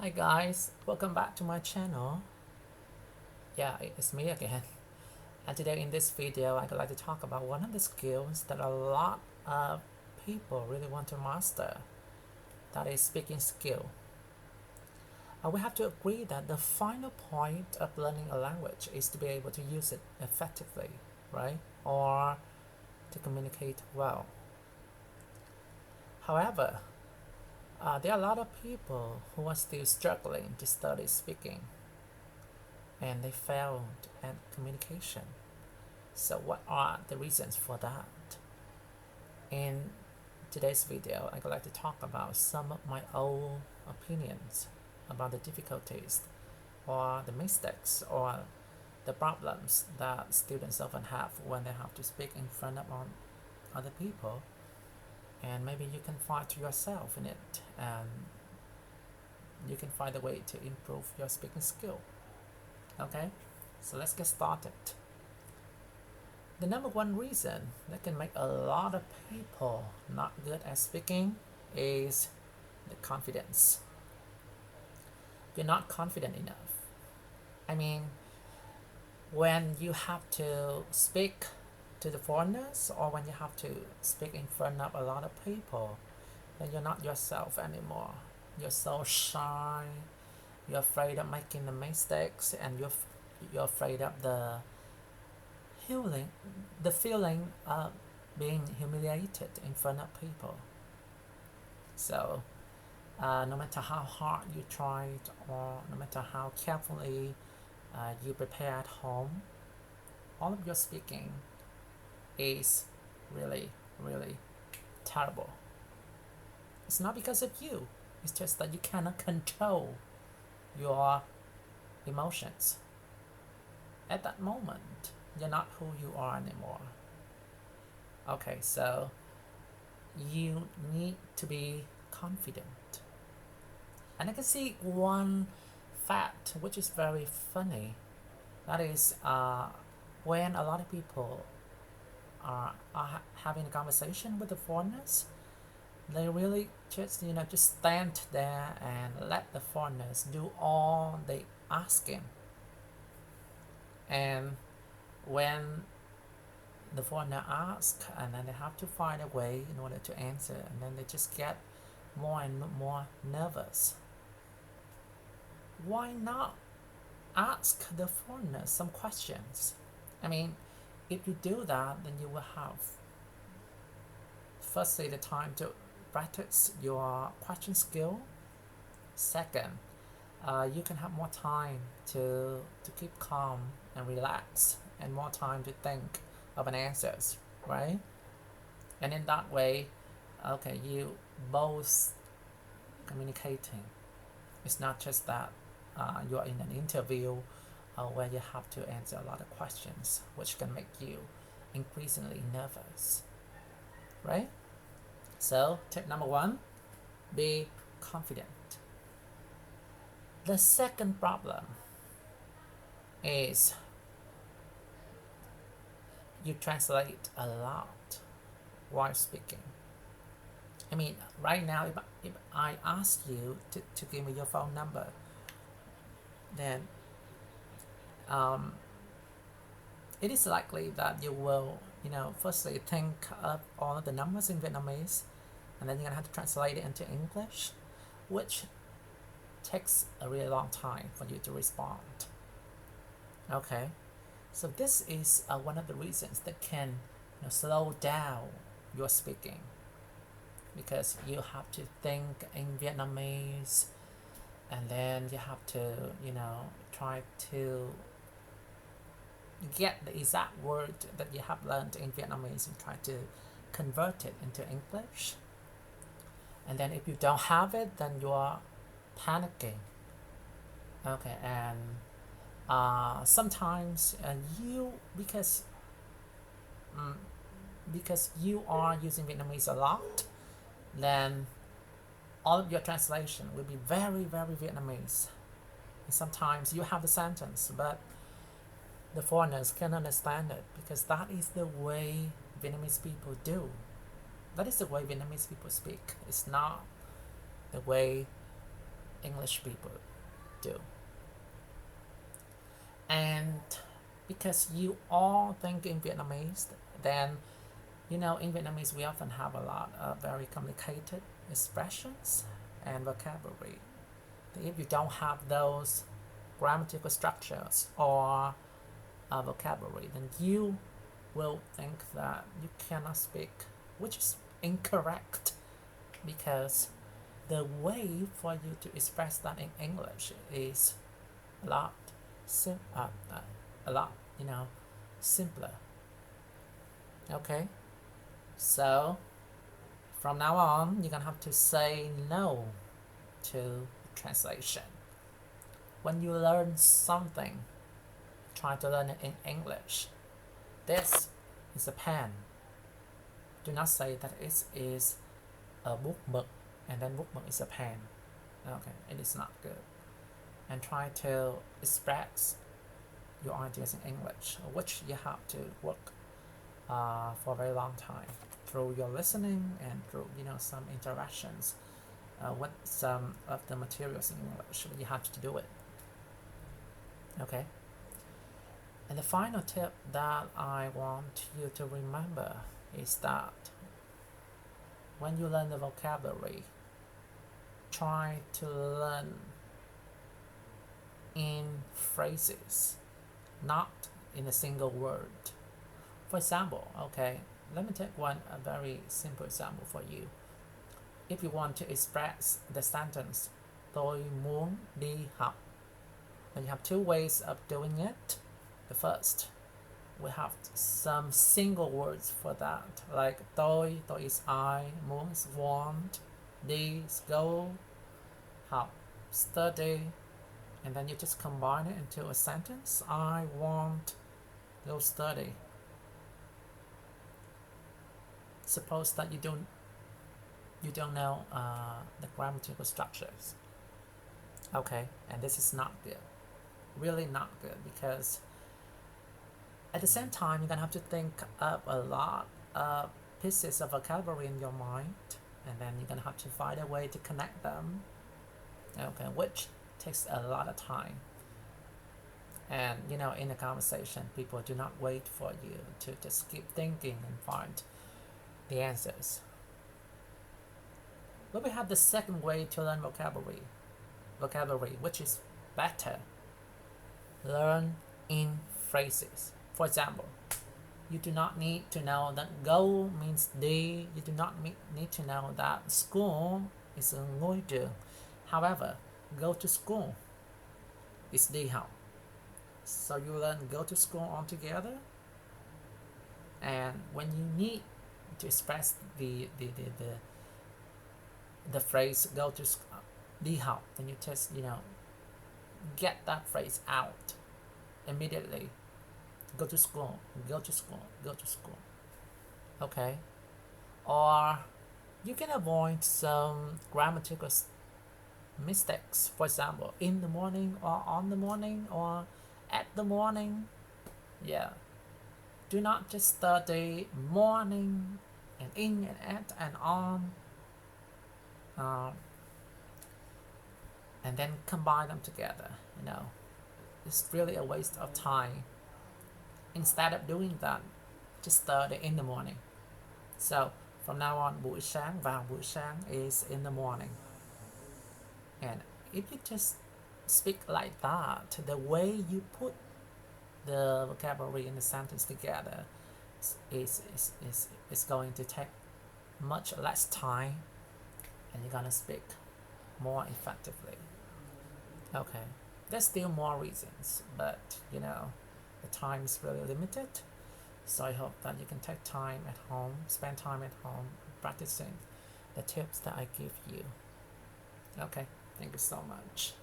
Hi guys, welcome back to my channel. Yeah, it's me again. And today in this video, I'd like to talk about one of the skills that a lot of people really want to master. That is speaking skill. We have to agree that the final point of learning a language is to be able to use it effectively, right? Or to communicate well. However, there are a lot of people who are still struggling to study speaking and they failed at communication. So what are the reasons for that? In today's video, I'd like to talk about some of my own opinions about the difficulties or the mistakes or the problems that students often have when they have to speak in front of other people, and maybe you can find yourself in it and you can find a way to improve your speaking skill. Okay, so let's get started. The number one reason that can make a lot of people not good at speaking is the confidence. You're not confident enough. I mean, when you have to speak to the foreigners or when you have to speak in front of a lot of people, then you're not yourself anymore. You're so shy. You're afraid of making the mistakes, and you're afraid of the feeling of being humiliated in front of people. So no matter how hard you tried or no matter how carefully you prepare at home, all of your speaking is really, really terrible. It's not because of you. It's just that you cannot control your emotions. At that moment, you're not who you are anymore. Okay, so you need to be confident. And I can see one fact which is very funny. That is when a lot of people are having a conversation with the foreigners, they really just stand there and let the foreigners do all they asking. And when the foreigner asks, and then they have to find a way in order to answer, and then they just get more and more nervous. Why not ask the foreigners some questions? I mean, if you do that, then you will have firstly the time to practice your question skill. Second, you can have more time to keep calm and relax, and more time to think of an answers, right? And in that way, okay, you both communicating. It's not just that you're in an interview where you have to answer a lot of questions, which can make you increasingly nervous, right? So tip number one, be confident. The second problem is you translate a lot while speaking. I mean, right now, if I ask you to give me your phone number, then it is likely that you will, firstly think of all of the numbers in Vietnamese, and then you're gonna have to translate it into English, which takes a really long time for you to respond. Okay, so this is one of the reasons that can slow down your speaking, because you have to think in Vietnamese, and then you have to try to get the exact word that you have learned in Vietnamese and try to convert it into English. And then if you don't have it, then you are panicking. Okay, and sometimes you because you are using Vietnamese a lot, then all of your translation will be very, very Vietnamese. And sometimes you have the sentence, but the foreigners can understand it, because that is the way Vietnamese people do. That is the way Vietnamese people speak. It's not the way English people do. And because you all think in Vietnamese, then in Vietnamese we often have a lot of very complicated expressions and vocabulary. If you don't have those grammatical structures or vocabulary, then you will think that you cannot speak, which is incorrect, because the way for you to express that in English is a lot simpler. Okay, so from now on you're gonna have to say no to translation. When you learn something, try to learn it in English. This is a pen. Do not say that it is a book mực and then book mực is a pen. Okay, it is not good. And try to express your ideas in English, which you have to work for a very long time through your listening and through some interactions with some of the materials in English. You have to do it. Okay. And the final tip that I want you to remember is that when you learn the vocabulary, try to learn in phrases, not in a single word. For example, okay, let me take a very simple example for you. If you want to express the sentence tôi muốn đi học, then you have two ways of doing it. The first, we have some single words for that, like tôi is I, muốn is want, đi is go, học study, and then you just combine it into a sentence. I want go study. Suppose that you don't know the grammatical structures. Okay, and this is not good, really not good, because at the same time you're gonna have to think up a lot of pieces of vocabulary in your mind, and then you're gonna have to find a way to connect them. Okay, which takes a lot of time. And in a conversation, people do not wait for you to just keep thinking and find the answers. But we have the second way to learn vocabulary, which is better. Learn in phrases. For example, you do not need to know that go means đi. You do not need to know that school is a ngôi trường. However, go to school is đi học. So you learn go to school altogether. And when you need to express the phrase go to đi học, then you just get that phrase out immediately. Go to school, go to school, go to school. Okay, or you can avoid some grammatical mistakes. For example, in the morning or on the morning or at the morning. Yeah, do not just study morning and in and at and on, and then combine them together. It's really a waste of time. Instead of doing that, just study in the morning. So from now on, buổi sáng vào buổi sáng is in the morning. And if you just speak like that, the way you put the vocabulary in the sentence together is going to take much less time, and you're gonna speak more effectively. Okay, there's still more reasons, but the time is really limited. So I hope that you can take time at home, spend time at home practicing the tips that I give you. Okay, thank you so much.